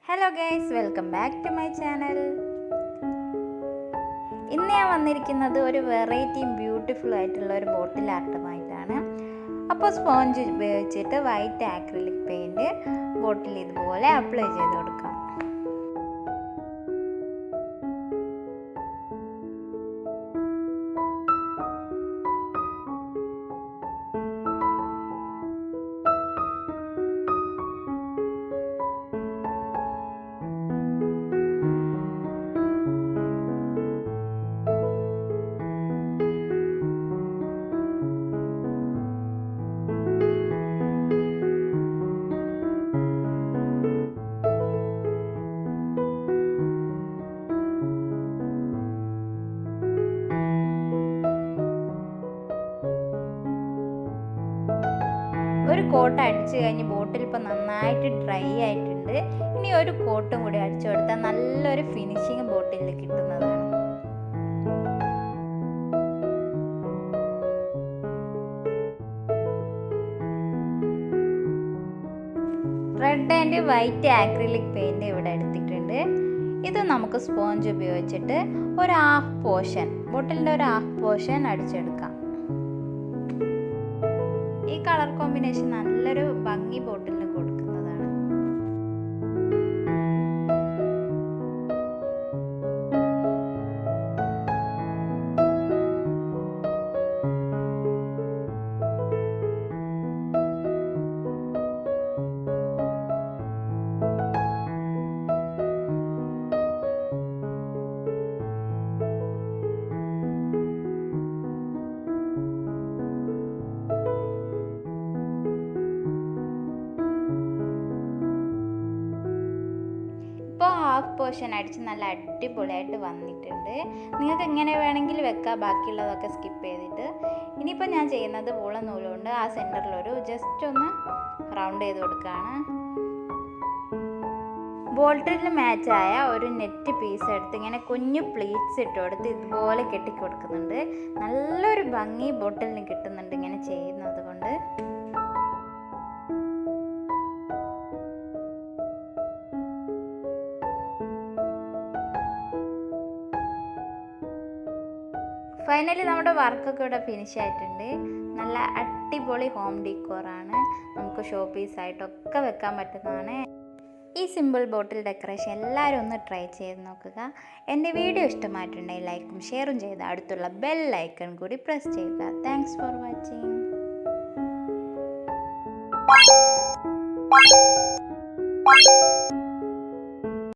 Hello guys, welcome back to my channel. ഇന്ന് ഞാൻ വന്നിരിക്കുന്നത് ഒരു വെറൈറ്റിയും ബ്യൂട്ടിഫുൾ ആയിട്ടുള്ള ഒരു ബോട്ടിൽ ആർട്ടുമായിട്ടാണ്. അപ്പോൾ സ്പോഞ്ച് ഉപയോഗിച്ചിട്ട് വൈറ്റ് ആക്രിലിക് പെയിൻറ്റ് ബോട്ടിൽ ഇതുപോലെ അപ്ലൈ ചെയ്ത് കൊടുക്കാം. ഒരു കോട്ട് അടിച്ച് കഴിഞ്ഞ് ബോട്ടിൽ ഇപ്പോൾ നന്നായിട്ട് ഡ്രൈ ആയിട്ടുണ്ട്. ഇനി ഒരു കോട്ടും കൂടി അടിച്ചു കൊടുത്താൽ നല്ലൊരു ഫിനിഷിങ് ബോട്ടിലിൽ കിട്ടുന്നതാണ്. Red and white acrylic paint ഇവിടെ എടുത്തിട്ടുണ്ട്. ഇത് നമുക്ക് സ്പോഞ്ച് ഉപയോഗിച്ചിട്ട് ഒരു ഹാഫ് പോർഷൻ, ബോട്ടിലിൻ്റെ ഒരു ഹാഫ് പോർഷൻ അടിച്ചെടുക്കാം. ഈ കളർ കോമ്പിനേഷൻ നല്ലൊരു ഭംഗി ബോട്ടിലിന് കൊടുക്കുന്നതാണ്. ഇപ്പോൾ ഹാഫ് പോർഷൻ അടിച്ച് നല്ല അടിപൊളിയായിട്ട് വന്നിട്ടുണ്ട്. നിങ്ങൾക്ക് എങ്ങനെ വേണമെങ്കിൽ വെക്കാം, ബാക്കിയുള്ളതൊക്കെ സ്കിപ്പ് ചെയ്തിട്ട്. ഇനിയിപ്പോൾ ഞാൻ ചെയ്യുന്നത് വൂളൻ നൂലുകൊണ്ട് ആ സെൻറ്ററിലൊരു ജസ്റ്റ് ഒന്ന് റൗണ്ട് ചെയ്ത് കൊടുക്കുകയാണ്. ബോട്ടിലിന് മാച്ചായ ഒരു നെറ്റ് പീസ് എടുത്ത് ഇങ്ങനെ കുഞ്ഞു പ്ലീറ്റ്സ് ഇട്ട് കൊടുത്ത് ഇതുപോലെ കെട്ടിക്കൊടുക്കുന്നുണ്ട്. നല്ലൊരു ഭംഗി ബോട്ടിലിന് കിട്ടുന്നുണ്ട് ഇങ്ങനെ ചെയ്യുന്നത് കൊണ്ട്. ഫൈനലി നമ്മുടെ വർക്കൊക്കെ ഇവിടെ ഫിനിഷ് ആയിട്ടുണ്ട്. നല്ല അടിപൊളി ഹോം ഡീക്കോറാണ്. നമുക്ക് ഷോ പീസായിട്ടൊക്കെ വെക്കാൻ പറ്റുന്നതാണ്. ഈ സിമ്പിൾ ബോട്ടിൽ ഡെക്കറേഷൻ എല്ലാവരും ഒന്ന് ട്രൈ ചെയ്ത് നോക്കുക. എൻ്റെ വീഡിയോ ഇഷ്ടമായിട്ടുണ്ടെങ്കിൽ ലൈക്കും ഷെയറും ചെയ്ത് അടുത്തുള്ള ബെൽ ഐക്കൺ കൂടി പ്രസ് ചെയ്യുക. Thanks for watching.